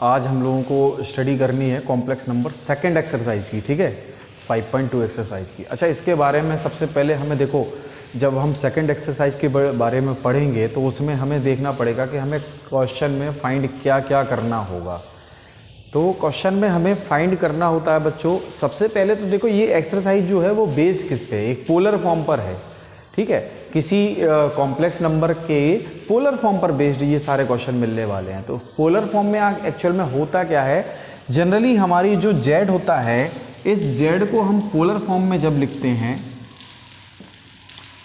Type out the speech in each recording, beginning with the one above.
आज हम लोगों को स्टडी करनी है कॉम्प्लेक्स नंबर सेकंड एक्सरसाइज की, ठीक है, 5.2 एक्सरसाइज की। अच्छा, इसके बारे में सबसे पहले हमें देखो, जब हम सेकंड एक्सरसाइज के बारे में पढ़ेंगे तो उसमें हमें देखना पड़ेगा कि हमें क्वेश्चन में फाइंड क्या क्या करना होगा। तो क्वेश्चन में हमें फाइंड करना होता है बच्चों, सबसे पहले तो देखो ये एक्सरसाइज जो है वो बेस्ड किस पे है, एक पोलर फॉर्म पर है, ठीक है, किसी कॉम्प्लेक्स नंबर के पोलर फॉर्म पर बेस्ड ये सारे क्वेश्चन मिलने वाले हैं। तो पोलर फॉर्म में एक्चुअल में होता क्या है, जनरली हमारी जो z होता है, इस z को हम पोलर फॉर्म में जब लिखते हैं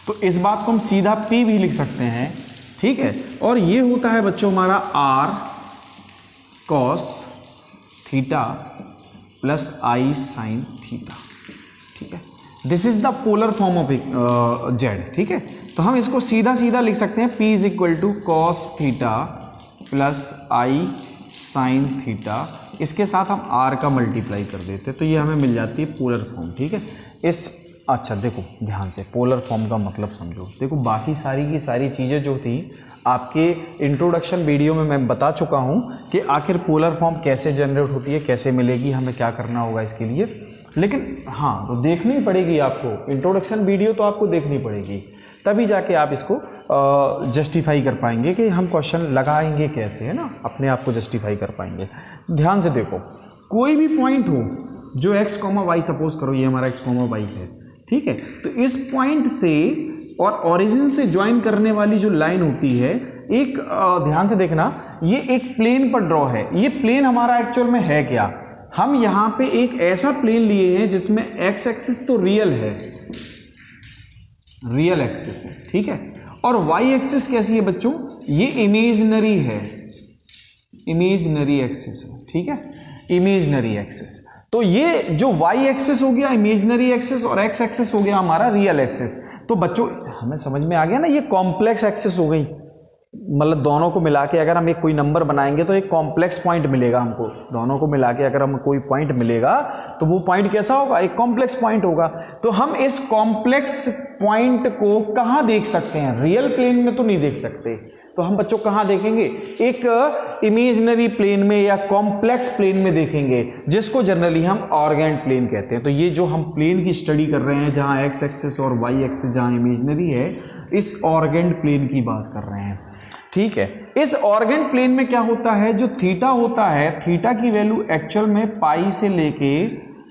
तो इस बात को हम सीधा p भी लिख सकते हैं, ठीक है। और ये होता है बच्चों हमारा r cos theta plus i sin theta, ठीक है। This is the polar form of z, ठीक है। तो हम इसको सीधा सीधा लिख सकते हैं, p is equal to cos theta plus i sine theta, इसके साथ हम r का मल्टीप्लाई कर देते हैं तो ये हमें मिल जाती है पोलर फॉर्म, ठीक है। अच्छा देखो ध्यान से, पोलर फॉर्म का मतलब समझो। देखो बाकी सारी की सारी चीज़ें जो थी आपके इंट्रोडक्शन वीडियो में मैं बता चुका हूँ कि आखिर पोलर फॉर्म कैसे जनरेट होती है, कैसे मिलेगी, हमें क्या करना होगा इसके लिए। लेकिन हाँ, तो देखनी पड़ेगी आपको, इंट्रोडक्शन वीडियो तो आपको देखनी पड़ेगी, तभी जाके आप इसको जस्टिफाई कर पाएंगे कि हम क्वेश्चन लगाएंगे कैसे, है ना, अपने आप को जस्टिफाई कर पाएंगे। ध्यान से देखो, कोई भी पॉइंट हो जो x, y, सपोज करो ये हमारा x, y है, ठीक है। तो इस पॉइंट से और ओरिजिन से ज्वाइन करने वाली जो लाइन होती है, एक ध्यान से देखना, ये एक प्लेन पर ड्रॉ है। ये प्लेन हमारा एक्चुअल में है क्या, हम यहाँ पे एक ऐसा प्लेन लिए हैं जिसमें x एक्सिस तो रियल है, रियल एक्सिस है, ठीक है, और y एक्सिस कैसी है बच्चों, ये इमेजिनरी है, इमेजिनरी एक्सिस है, ठीक है, इमेजिनरी एक्सिस। तो ये जो y एक्सिस हो गया इमेजिनरी एक्सिस और x एक्सिस हो गया हमारा रियल एक्सिस। तो बच्चों हमें समझ में आ गया ना, ये कॉम्प्लेक्स एक्सिस हो गई, मतलब दोनों को मिला के अगर हम एक कोई नंबर बनाएंगे तो एक कॉम्प्लेक्स पॉइंट मिलेगा हमको। दोनों को मिला के अगर हम कोई पॉइंट मिलेगा तो वो पॉइंट कैसा होगा, एक कॉम्प्लेक्स पॉइंट होगा। तो हम इस कॉम्प्लेक्स पॉइंट को कहाँ देख सकते हैं, रियल प्लेन में तो नहीं देख सकते, तो हम बच्चों कहाँ देखेंगे, एक इमेजिनरी प्लेन में या कॉम्प्लेक्स प्लेन में देखेंगे, जिसको जनरली हम ऑर्गेंट प्लेन कहते हैं। तो ये जो हम प्लेन की स्टडी कर रहे हैं, जहाँ एक्स एक्सिस और वाई एक्सिस जहाँ इमेजिनरी है, इस ऑर्गेंट प्लेन की बात कर रहे हैं, ठीक है। इस ऑर्गेंट प्लेन में क्या होता है, जो थीटा होता है, थीटा की वैल्यू एक्चुअल में पाई से लेके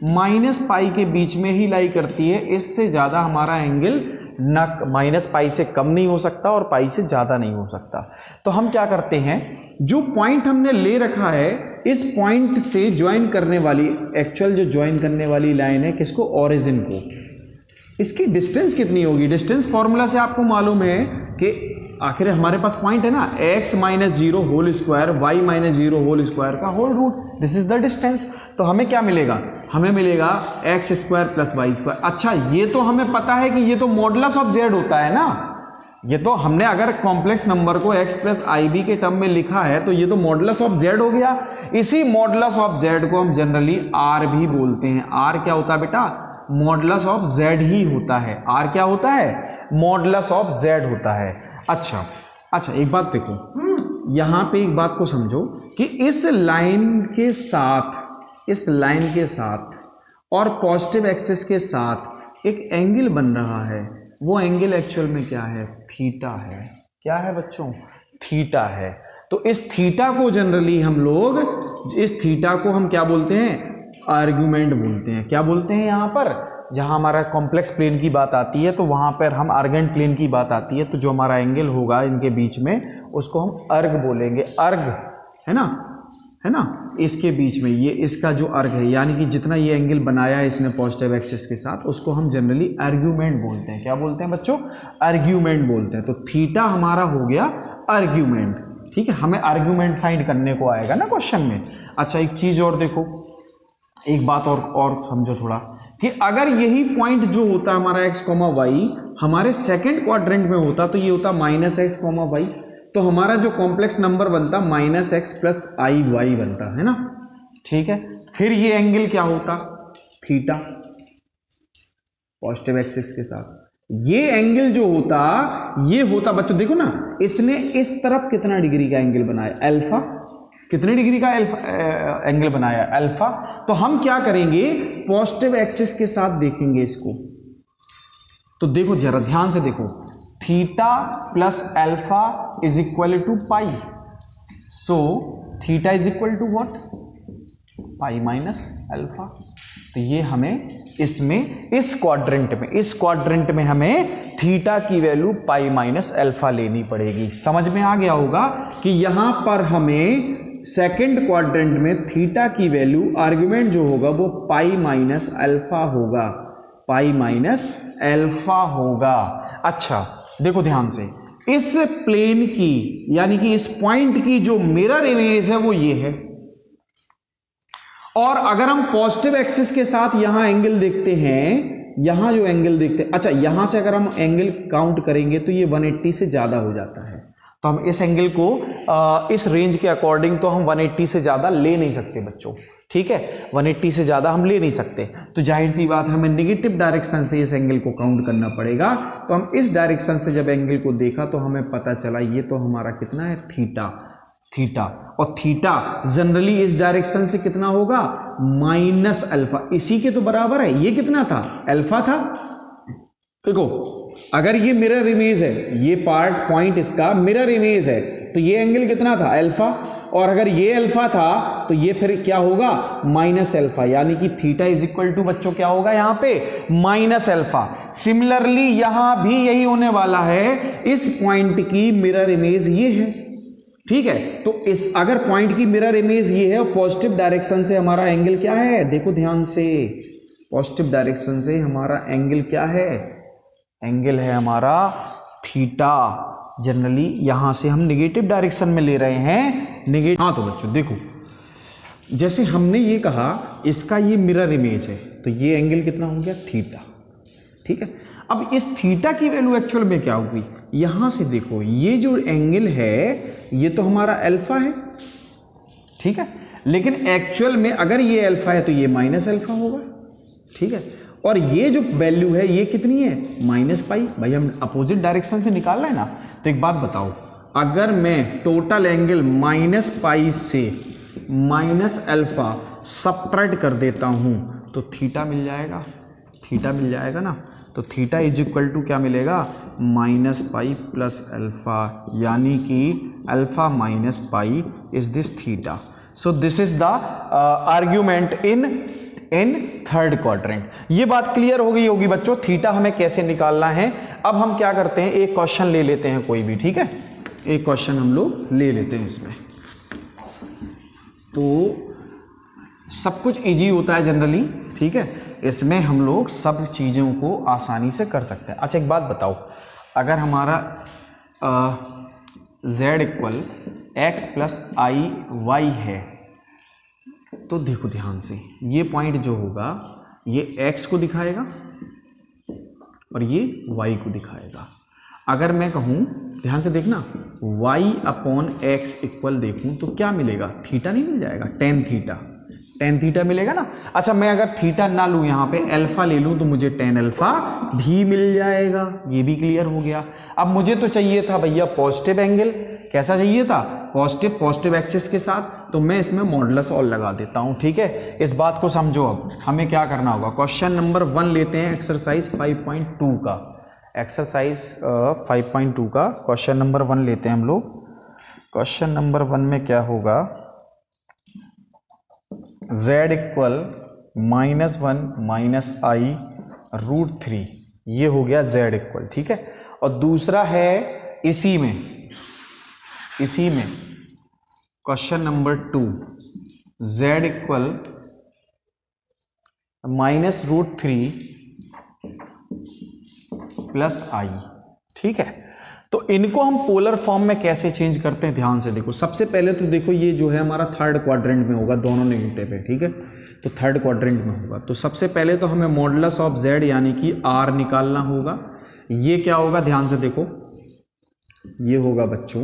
माइनस पाई के बीच में ही लाई करती है। इससे ज़्यादा हमारा एंगल न माइनस पाई से कम नहीं हो सकता और पाई से ज़्यादा नहीं हो सकता। तो हम क्या करते हैं, जो पॉइंट हमने ले रखा है, इस पॉइंट से ज्वाइन करने वाली, एक्चुअल जो ज्वाइन करने वाली लाइन है किसको, ओरिजिन को, इसकी डिस्टेंस कितनी होगी। डिस्टेंस फॉर्मूला से आपको मालूम है कि आखिर हमारे पास पॉइंट है ना, x minus zero whole square Y minus zero whole square का whole root, this is the distance. तो हमें क्या मिलेगा, हमें मिलेगा X square plus Y square. अच्छा, ये तो हमें पता है कि ये तो मॉडुलस ऑफ z होता है ना, ये तो हमने अगर कॉम्प्लेक्स नंबर को x प्लस आई बी के टर्म में लिखा है तो ये तो मॉडुलस ऑफ z हो गया। इसी मॉडुलस ऑफ z को हम जनरली r भी बोलते हैं। r क्या होता है बेटा, मॉडुलस ऑफ z ही होता है। r क्या होता है, मॉडुलस ऑफ z होता है। अच्छा एक बात देखो, यहां पे एक बात को समझो कि इस लाइन के साथ और पॉजिटिव एक्सिस के साथ एक एंगल बन रहा है, वो एंगल एक्चुअल में क्या है, थीटा है। क्या है बच्चों, थीटा है। तो इस थीटा को जनरली हम लोग, इस थीटा को हम क्या बोलते हैं, आर्गुमेंट बोलते हैं। क्या बोलते हैं, यहाँ पर जहाँ हमारा कॉम्प्लेक्स प्लेन की बात आती है तो वहाँ पर हम आर्गेंट प्लेन की बात आती है, तो जो हमारा एंगल होगा इनके बीच में उसको हम अर्ग बोलेंगे। अर्ग है ना, इसके बीच में ये इसका जो अर्ग है, यानी कि जितना ये एंगल बनाया है इसने पॉजिटिव एक्सिस के साथ, उसको हम जनरली आर्ग्यूमेंट बोलते हैं। क्या बोलते हैं बच्चों, आर्ग्यूमेंट बोलते हैं। तो थीटा हमारा हो गया आर्ग्यूमेंट, ठीक है। हमें आर्ग्यूमेंट फाइंड करने को आएगा ना क्वेश्चन में। अच्छा एक चीज और देखो, एक बात और समझो थोड़ा, कि अगर यही पॉइंट जो होता है हमारा x, y हमारे सेकंड क्वाड्रेंट में होता तो ये होता माइनस x, y, तो हमारा जो कॉम्प्लेक्स नंबर बनता माइनस x प्लस आई वाई बनता है ना, ठीक है। फिर ये एंगल क्या होता, थीटा, पॉजिटिव एक्सिस के साथ। ये एंगल जो होता, ये होता बच्चों देखो ना, इसने इस तरफ कितना डिग्री का एंगल बनाया, अल्फा, कितने डिग्री का एंगल बनाया? अल्फा। तो हम क्या करेंगे, पॉजिटिव एक्सिस के साथ देखेंगे इसको। तो देखो जरा ध्यान से देखो, theta plus alpha is equal to pi, so theta is equal to what? Pi minus alpha. तो ये हमें इसमें इस क्वाड्रेंट में हमें थीटा की वैल्यू पाई माइनस अल्फा लेनी पड़ेगी। समझ में आ गया होगा कि यहां पर हमें सेकंड क्वाड्रेंट में थीटा की वैल्यू, आर्गुमेंट जो होगा वो पाई माइनस अल्फा होगा, पाई माइनस अल्फा होगा। अच्छा देखो ध्यान से, इस प्लेन की यानी कि इस पॉइंट की जो मिरर इमेज है वो ये है, और अगर हम पॉजिटिव एक्सिस के साथ यहां एंगल देखते हैं, यहां जो एंगल देखते हैं, अच्छा यहां से अगर हम एंगल काउंट करेंगे तो ये 180 से ज्यादा हो जाता है। तो हम इस एंगल को इस रेंज के अकॉर्डिंग तो हम 180 से ज्यादा ले नहीं सकते बच्चों, ठीक है, 180 से ज्यादा हम ले नहीं सकते। तो जाहिर सी बात हमें नेगेटिव डायरेक्शन से इस एंगल को काउंट करना पड़ेगा। तो हम इस डायरेक्शन से जब एंगल को देखा तो हमें पता चला ये तो हमारा कितना है, थीटा, और थीटा जनरली इस डायरेक्शन से कितना होगा, माइनस अल्फा, इसी के तो बराबर है। ये कितना था, अल्फा था। देखो अगर ये मिरर इमेज है, ये पार्ट पॉइंट इसका मिरर इमेज है, तो ये एंगल कितना था, अल्फा, और अगर ये अल्फा था तो ये फिर क्या होगा, माइनस अल्फा, यानी कि थीटा इज इक्वल टू बच्चों क्या होगा यहां पे, माइनस अल्फा। सिमिलरली यहां भी यही होने वाला है, इस पॉइंट की मिरर इमेज ये है, ठीक है। तो इस अगर पॉइंट की मिरर इमेज ये है और पॉजिटिव डायरेक्शन से हमारा एंगल क्या है, देखो ध्यान से, पॉजिटिव डायरेक्शन से हमारा एंगल क्या है, एंगल है हमारा थीटा। जनरली यहां से हम नेगेटिव डायरेक्शन में ले रहे हैं, नेगेटिव। हाँ तो बच्चों देखो, जैसे हमने ये कहा इसका ये मिरर इमेज है, तो ये एंगल कितना हो गया, थीटा, ठीक है। अब इस थीटा की वैल्यू एक्चुअल में क्या होगी, यहां से देखो ये जो एंगल है ये तो हमारा अल्फा है, ठीक है, लेकिन एक्चुअल में अगर ये अल्फा है तो ये माइनस अल्फा होगा, ठीक है। और ये जो वैल्यू है ये कितनी है, माइनस पाई। भाई हम अपोजिट डायरेक्शन से निकाल रहे हैं ना। तो एक बात बताओ, अगर मैं टोटल एंगल माइनस पाई से माइनस अल्फा सब्ट्रैक्ट कर देता हूं तो थीटा मिल जाएगा ना। तो थीटा इज इक्वल टू क्या मिलेगा, माइनस पाई प्लस अल्फा, यानी कि alpha minus pi is this theta. So this is the argument in third quadrant. ये बात क्लियर हो गई होगी बच्चों, थीटा हमें कैसे निकालना है। अब हम क्या करते हैं, एक क्वेश्चन ले लेते हैं कोई भी, ठीक है, एक क्वेश्चन हम लोग ले लेते हैं इसमें। तो सब कुछ इजी होता है जनरली, ठीक है, इसमें हम लोग सब चीज़ों को आसानी से कर सकते हैं। अच्छा एक बात बताओ, अगर हमारा z इक्वल एक्स प्लस आई वाई है, तो देखो ध्यान से, ये पॉइंट जो होगा ये x को दिखाएगा और ये y को दिखाएगा। अगर मैं कहूँ, ध्यान से देखना, y अपॉन एक्स इक्वल देखूँ तो क्या मिलेगा, थीटा नहीं मिल जाएगा, टेन थीटा मिलेगा ना। अच्छा मैं अगर थीटा ना लूँ, यहाँ पे अल्फा ले लूँ तो मुझे टेन अल्फा भी मिल जाएगा। ये भी क्लियर हो गया। अब मुझे तो चाहिए था भैया पॉजिटिव एंगल, कैसा चाहिए था, पॉजिटिव एक्सिस के साथ, तो मैं इसमें मॉडुलस ऑल लगा देता हूँ, ठीक है। इस बात को समझो। अब हमें क्या करना होगा, क्वेश्चन नंबर 1 लेते हैं, एक्सरसाइज 5.2 का, एक्सरसाइज 5.2 का क्वेश्चन नंबर 1 लेते हैं हम लोग। क्वेश्चन नंबर 1 में क्या होगा, z इक्वल -1 माइनस आई रूट 3, ये हो गया z इक्वल, ठीक है। और दूसरा है इसी में question number 2, z equal -√3 plus I, ठीक है। तो इनको हम पोलर फॉर्म में कैसे चेंज करते हैं, ध्यान से देखो। सबसे पहले तो देखो ये जो है हमारा थर्ड क्वाड्रेंट में होगा, दोनों नेगेटिव है, ठीक है, तो थर्ड क्वाड्रेंट में होगा। तो सबसे पहले तो हमें मॉडुलस ऑफ z यानी कि r निकालना होगा। ये क्या होगा, ध्यान से देखो, ये होगा बच्चों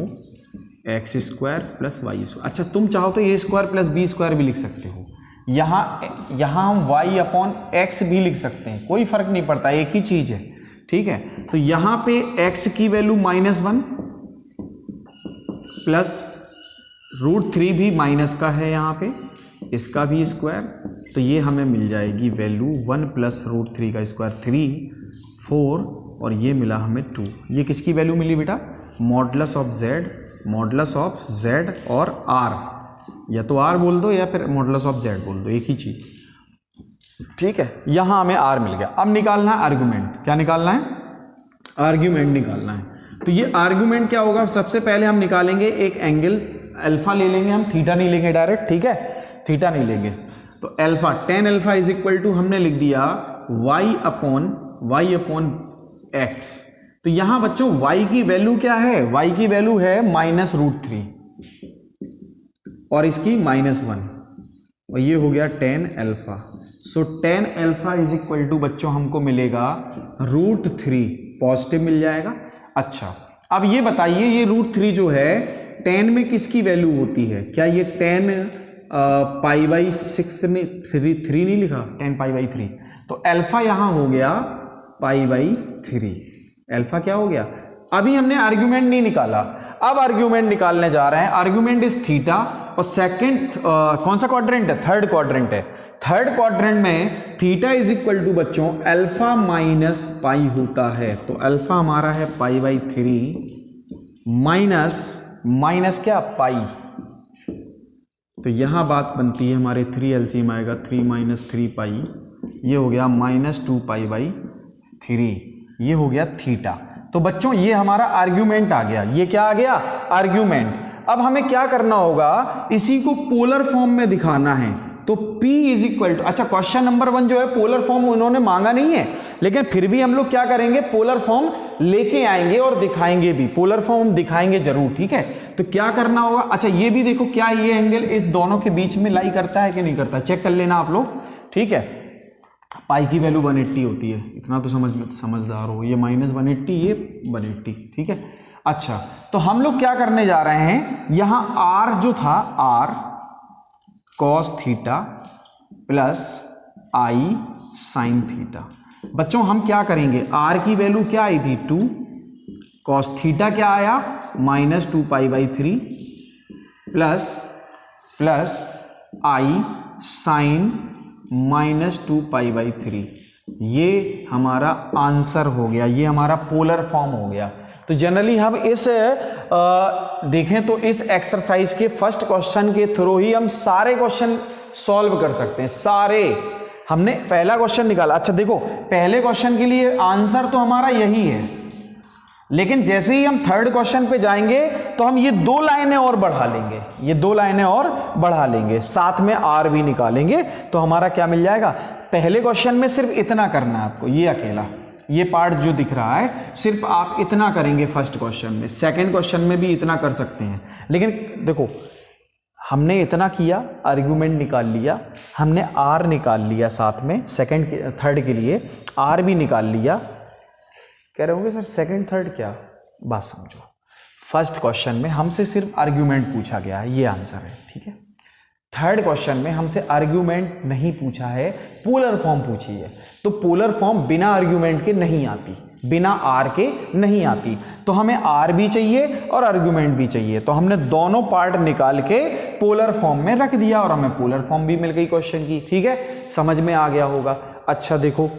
x² प्लस y²। अच्छा तुम चाहो तो a² प्लस b² भी लिख सकते हो। यहाँ हम y अपॉन x भी लिख सकते हैं, कोई फर्क नहीं पड़ता, एक ही चीज है, ठीक है। तो यहां पे x की वैल्यू -1 प्लस √3 भी माइनस का है यहाँ पे, इसका भी स्क्वायर, तो ये हमें मिल जाएगी वैल्यू 1 प्लस √3 का स्क्वायर 3, 4 और ये मिला हमें 2। ये किसकी वैल्यू मिली बेटा? मॉडुलस ऑफ z और r, या तो r बोल दो या फिर मॉडुलस ऑफ z बोल दो, एक ही चीज, ठीक है। यहां हमें r मिल गया। अब निकालना है आर्गुमेंट। क्या निकालना है? आर्गुमेंट निकालना है। तो ये आर्गुमेंट क्या होगा? सबसे पहले हम निकालेंगे एक एंगल अल्फा ले लेंगे, हम थीटा नहीं लेंगे डायरेक्ट, ठीक है, थीटा नहीं लेंगे। तो alpha, tan alpha is equal to हमने लिख दिया y अपॉन x। तो यहां बच्चों y की वैल्यू क्या है? y की वैल्यू है -√3 और इसकी -1, और ये हो गया tan alpha. So tan alpha is equal to बच्चों हमको मिलेगा √3, पॉजिटिव मिल जाएगा। अच्छा, अब ये बताइए ये √3 जो है tan में किसकी वैल्यू होती है? क्या ये tan π/6 में 3 नहीं लिखा? tan π/3, तो अल्फा यहां हो गया π/3। अल्फा क्या हो गया? अभी हमने आर्ग्यूमेंट नहीं निकाला, अब आर्ग्यूमेंट निकालने जा रहे हैं। आर्ग्यूमेंट इज थीटा, और सेकंड कौन सा क्वाड्रेंट है? थर्ड क्वाड्रेंट है। थर्ड क्वाड्रेंट में थीटा इज इक्वल टू बच्चों अल्फा माइनस पाई होता है। तो अल्फा हमारा है π/3 माइनस क्या? पाई। तो यहां बात बनती है हमारे 3 एलसीएम आएगा, 3 - 3 पाई, ये हो गया -2 π/3, ये हो गया थीटा। तो बच्चों ये हमारा आर्ग्यूमेंट आ गया। ये क्या आ गया? आर्ग्यूमेंट। अब हमें क्या करना होगा? इसी को पोलर फॉर्म में दिखाना है। तो P इज इक्वल टू, अच्छा क्वेश्चन नंबर 1 जो है पोलर फॉर्म उन्होंने मांगा नहीं है, लेकिन फिर भी हम लोग क्या करेंगे? पोलर फॉर्म लेके आएंगे और दिखाएंगे भी, पोलर फॉर्म दिखाएंगे जरूर, ठीक है। तो क्या करना होगा? अच्छा ये भी देखो, क्या ये एंगल इस दोनों के बीच में लाई करता है कि नहीं करता, चेक कर लेना आप लोग, ठीक है। पाई की वैल्यू 180 होती है, इतना तो समझदार हो, ये -180, ये 180, ठीक है। अच्छा, तो हम लोग क्या करने जा रहे हैं? यहां r जो था, r cos theta plus i sin theta. बच्चों हम क्या करेंगे? r की वैल्यू क्या आई थी? 2, cos थीटा क्या आया? -2 π/3 प्लस i sin -2 π/3। ये हमारा आंसर हो गया, ये हमारा पोलर फॉर्म हो गया। तो जनरली हम इस देखें तो इस एक्सरसाइज के फर्स्ट क्वेश्चन के थ्रू ही हम सारे क्वेश्चन सॉल्व कर सकते हैं। सारे, हमने पहला क्वेश्चन निकाला। अच्छा देखो, पहले क्वेश्चन के लिए आंसर तो हमारा यही है, लेकिन जैसे ही हम थर्ड क्वेश्चन पे जाएंगे तो हम ये 2 लाइनें और बढ़ा लेंगे, ये 2 लाइनें और बढ़ा लेंगे, साथ में r भी निकालेंगे, तो हमारा क्या मिल जाएगा? पहले क्वेश्चन में सिर्फ इतना करना है आपको, ये अकेला, ये पार्ट जो दिख रहा है सिर्फ आप इतना करेंगे फर्स्ट क्वेश्चन में। सेकंड क्वेश्चन में भी इतना कर सकते हैं, लेकिन देखो हमने इतना किया, आर्गुमेंट निकाल लिया, हमने r निकाल लिया, साथ में थर्ड के लिए r भी निकाल लिया। कह रहे होंगे सर सेकंड थर्ड क्या? बात समझो, फर्स्ट क्वेश्चन में हमसे सिर्फ आर्ग्यूमेंट पूछा गया है, ये आंसर है, ठीक है। थर्ड क्वेश्चन में हमसे आर्ग्यूमेंट नहीं पूछा है, पोलर फॉर्म पूछी है। तो पोलर फॉर्म बिना आर्ग्यूमेंट के नहीं आती, बिना आर के नहीं आती। तो हमें आर भी चाहिए और आर्ग्यूमेंट भी चाहिए, तो हमने दोनों पार्ट निकाल के पोलर फॉर्म में रख दिया और हमें पोलर फॉर्म भी मिल गई क्वेश्चन की, ठीक है। समझ में आ गया होगा। अच्छा देखो,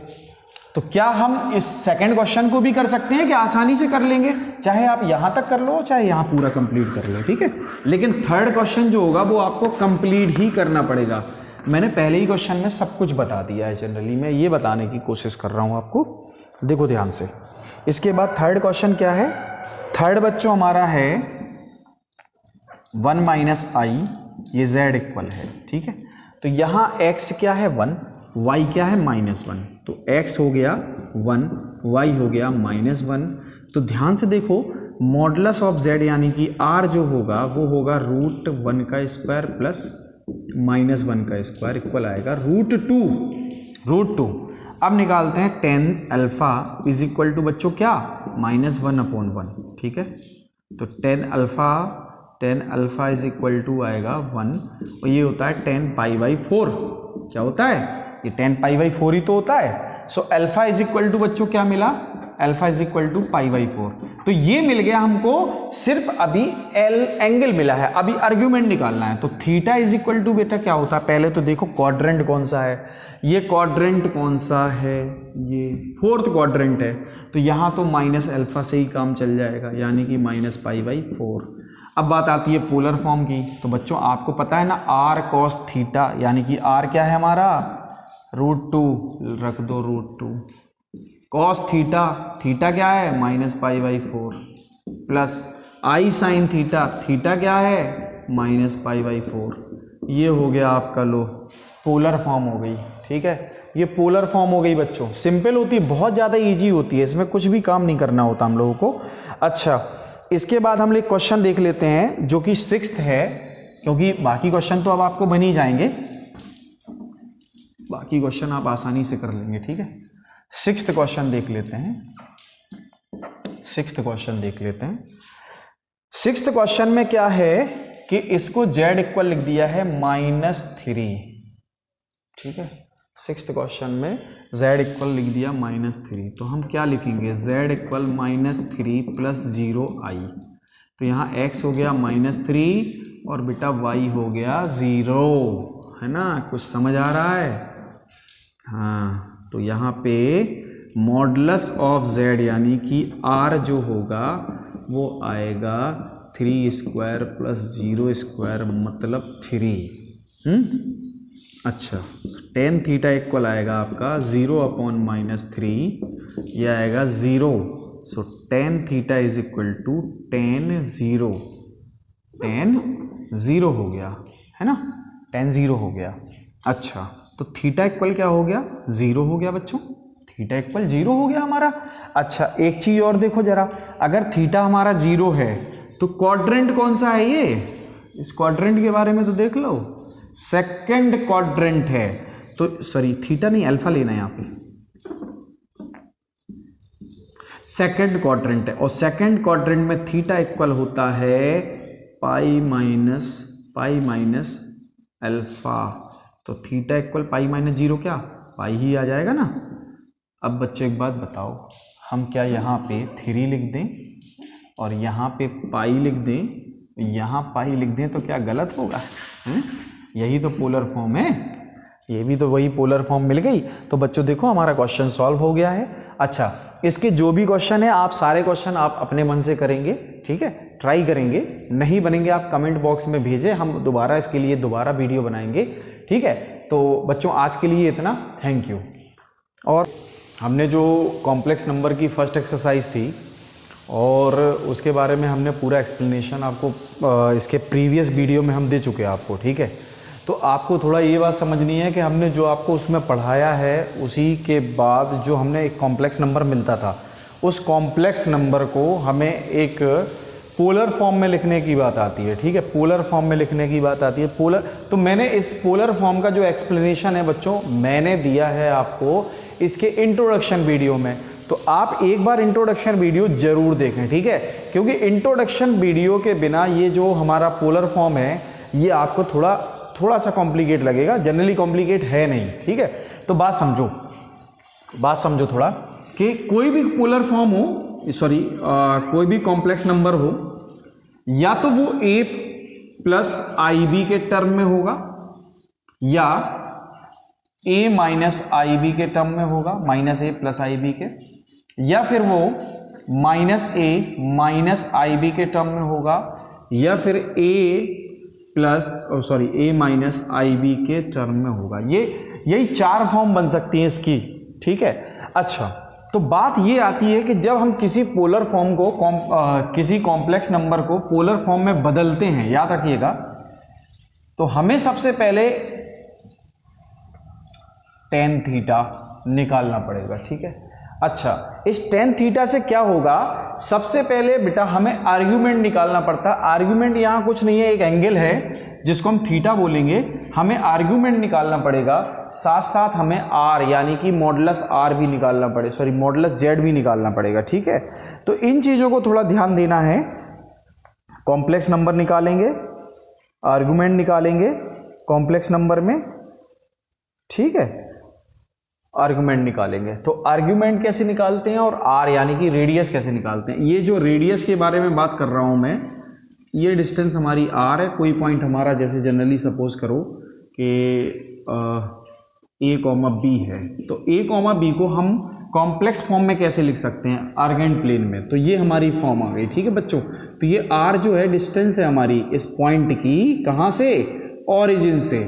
तो क्या हम इस सेकंड क्वेश्चन को भी कर सकते हैं कि आसानी से कर लेंगे? चाहे आप यहां तक कर लो, चाहे यहां पूरा कंप्लीट कर लो, ठीक है। लेकिन थर्ड क्वेश्चन जो होगा वो आपको कंप्लीट ही करना पड़ेगा। मैंने पहले ही क्वेश्चन में सब कुछ बता दिया है, जनरली मैं ये बताने की कोशिश कर रहा हूं आपको, देखो ध्यान से। इसके बाद थर्ड क्वेश्चन क्या है? थर्ड बच्चों हमारा है 1 माइनस आई, ये z इक्वल है, ठीक है। तो यहां x क्या है 1, y क्या है -1, तो x हो गया 1, y हो गया -1। तो ध्यान से देखो, मॉडुलस ऑफ z यानी कि r जो होगा वो होगा √1 का स्क्वायर प्लस -1 का स्क्वायर इक्वल आएगा √2। अब निकालते हैं tan alpha is equal to बच्चों क्या? -1/1, ठीक है। तो tan alpha is equal to आएगा 1, और ये होता है tan π/4। क्या होता है? ये tan π/4 ही तो होता है। So alpha is equal to बच्चों क्या मिला? Alpha is equal to π/4। तो ये मिल गया हमको, सिर्फ अभी एंगल मिला है, अभी आर्ग्यूमेंट निकालना है। तो थीटा इज इक्वल टू बेटा क्या होता है, पहले तो देखो क्वाड्रेंट कौन सा है, ये क्वाड्रेंट कौन सा है, ये फोर्थ क्वाड्रेंट है, तो यहाँ तो माइनस अल्फा से ही काम चल जाएगा, यानी कि माइनस π/4। अब बात आती है पोलर फॉर्म की। तो बच्चों आपको पता है ना, r cos थीटा, यानी कि r क्या है हमारा, √2 रख दो, √2 cos थीटा, थीटा क्या है minus π/4 plus i sin theta, theta क्या है माइनस π/4। ये हो गया आपका लो पोलर फॉर्म हो गई। ठीक है, ये पोलर फॉर्म हो गई बच्चों, सिंपल होती है, बहुत ज़्यादा इजी होती है, इसमें कुछ भी काम नहीं करना होता हम लोगों को। अच्छा, इसके बाद हम लोग क्वेश्चन देख लेते हैं जो कि 6th है, क्योंकि बाकी क्वेश्चन तो अब आपको बन ही जाएंगे, बाकी क्वेश्चन आप आसानी से कर लेंगे। ठीक है, 6th क्वेश्चन देख लेते हैं, 6th क्वेश्चन देख लेते हैं। 6th क्वेश्चन में क्या है कि इसको z इक्वल लिख दिया है -3। ठीक है, 6th क्वेश्चन में z इक्वल लिख दिया -3, तो हम क्या लिखेंगे, z इक्वल -3 + 0i। तो यहाँ x हो गया -3 और बेटा y हो गया 0, है ना, कुछ समझ आ रहा है। हाँ, तो यहाँ पे मॉडुलस ऑफ z यानी कि r जो होगा वो आएगा 3² + 0² मतलब 3। अच्छा, tan थीटा इक्वल आएगा आपका 0/-3, ये आएगा 0। So tan theta is equal to tan 0 हो गया, है ना, tan 0 हो गया। अच्छा, तो थीटा इक्वल क्या हो गया, 0 हो गया बच्चों, थीटा इक्वल 0 हो गया हमारा। अच्छा, एक चीज और देखो जरा, अगर थीटा हमारा 0 है तो क्वाड्रेंट कौन सा है, ये इस क्वाड्रेंट के बारे में तो देख लो, सेकंड क्वाड्रेंट है। तो सॉरी, थीटा नहीं, अल्फा लेना है यहाँ पे, सेकंड क्वाड्रेंट है, और सेकंड क्वाड्रेंट में थीटा इक्वल होता है पाई माइनस अल्फा। तो थीटा इक्वल π-0 क्या, पाई ही आ जाएगा ना। अब बच्चों एक बात बताओ, हम क्या यहाँ पे 3 लिख दें और यहाँ पे पाई लिख दें, यहाँ पाई लिख दें, तो क्या गलत होगा? यही तो पोलर फॉर्म है, ये भी तो वही पोलर फॉर्म मिल गई। तो बच्चों देखो हमारा क्वेश्चन सॉल्व हो गया है। अच्छा, इसके जो भी क्वेश्चन है आप सारे क्वेश्चन आप अपने मन से करेंगे, ठीक है, ट्राई करेंगे, नहीं बनेंगे आप कमेंट बॉक्स में भेजें, हम दोबारा इसके लिए दोबारा वीडियो बनाएंगे। ठीक है, तो बच्चों आज के लिए इतना, थैंक यू। और हमने जो कॉम्प्लेक्स नंबर की फर्स्ट एक्सरसाइज थी और उसके बारे में हमने पूरा एक्सप्लेनेशन आपको इसके प्रीवियस वीडियो में हम दे चुके हैं आपको। ठीक है, तो आपको थोड़ा ये बात समझनी है कि हमने जो आपको उसमें पढ़ाया है उसी के बाद जो हमने एक कॉम्प्लेक्स नंबर मिलता था, उस कॉम्प्लेक्स नंबर को हमें एक पोलर फॉर्म में लिखने की बात आती है। ठीक है, पोलर फॉर्म में लिखने की बात आती है। पोलर, तो मैंने इस पोलर फॉर्म का जो एक्सप्लेनेशन है बच्चों मैंने दिया है आपको इसके इंट्रोडक्शन वीडियो में, तो आप एक बार इंट्रोडक्शन वीडियो जरूर देखें। ठीक है, क्योंकि इंट्रोडक्शन वीडियो के बिना ये जो हमारा पोलर फॉर्म है ये आपको थोड़ा सा कॉम्प्लिकेट लगेगा, जनरली कॉम्प्लिकेट है नहीं। ठीक है, तो बात समझो थोड़ा कि कोई भी पोलर फॉर्म हो, सॉरी कोई भी कॉम्प्लेक्स नंबर हो, या तो वो a + ib के टर्म में होगा या a - ib के टर्म में होगा, -a + ib के, या फिर वो -a - ib के टर्म में होगा, या फिर a - ib के टर्म में होगा। यही 4 फॉर्म बन सकती हैं इसकी। ठीक है, अच्छा, तो बात ये आती है कि जब हम किसी पोलर फॉर्म को किसी कॉम्प्लेक्स नंबर को पोलर फॉर्म में बदलते हैं, याद रखिएगा, तो हमें सबसे पहले tan थीटा निकालना पड़ेगा। ठीक है, अच्छा, इस tan थीटा से क्या होगा, सबसे पहले बेटा हमें आर्ग्यूमेंट निकालना पड़ता है। आर्ग्यूमेंट यहां कुछ नहीं है, एक एंगल है जिसको हम थीटा बोलेंगे, हमें आर्ग्यूमेंट निकालना पड़ेगा, साथ साथ हमें r यानी कि मॉडुलस r भी निकालना पड़ेगा, सॉरी मॉडुलस z भी निकालना पड़ेगा। ठीक है, तो इन चीजों को थोड़ा ध्यान देना है। कॉम्प्लेक्स नंबर निकालेंगे, आर्ग्यूमेंट निकालेंगे कॉम्प्लेक्स नंबर में। ठीक है, आर्गुमेंट निकालेंगे। तो आर्गुमेंट कैसे निकालते हैं और आर यानी कि रेडियस कैसे निकालते हैं। ये जो रेडियस के बारे में बात कर रहा हूं मैं, ये डिस्टेंस हमारी आर है, कोई पॉइंट हमारा जैसे जनरली सपोज करो कि ए कॉमा बी है, तो ए कॉमा बी को हम कॉम्प्लेक्स फॉर्म में कैसे लिख सकते हैं, आर्गेंट प्लेन में। तो ये हमारी फॉर्म आ गई, ठीक है बच्चों। तो ये आर जो है डिस्टेंस है हमारी इस पॉइंट की, कहाँ से, ओरिजिन से।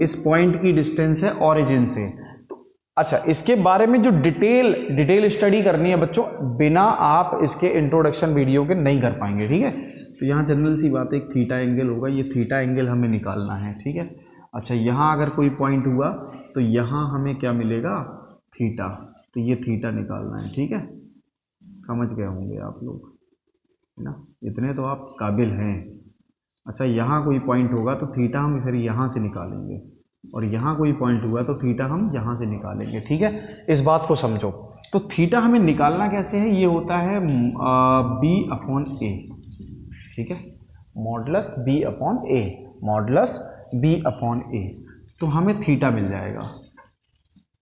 इस पॉइंट की डिस्टेंस है ओरिजिन से। तो अच्छा, इसके बारे में जो डिटेल स्टडी करनी है बच्चों, बिना आप इसके इंट्रोडक्शन वीडियो के नहीं कर पाएंगे, ठीक है। तो यहाँ जनरल सी बात है, एक थीटा एंगल होगा, ये थीटा एंगल हमें निकालना है, ठीक है। अच्छा, यहाँ अगर कोई पॉइंट हुआ तो यहाँ हमें क्या मिलेगा, थीटा। तो ये थीटा निकालना है, ठीक है। समझ गए होंगे आप लोग, है ना, इतने तो आप काबिल हैं। अच्छा, यहाँ कोई पॉइंट होगा तो थीटा हम फिर यहाँ से निकालेंगे, और यहाँ कोई पॉइंट हुआ तो थीटा हम यहाँ से निकालेंगे, ठीक है। इस बात को समझो। तो थीटा हमें निकालना कैसे है, ये होता है बी अपॉन ए, ठीक है, मॉडुलस बी अपॉन ए, मॉडुलस बी अपॉन ए। तो हमें थीटा मिल जाएगा।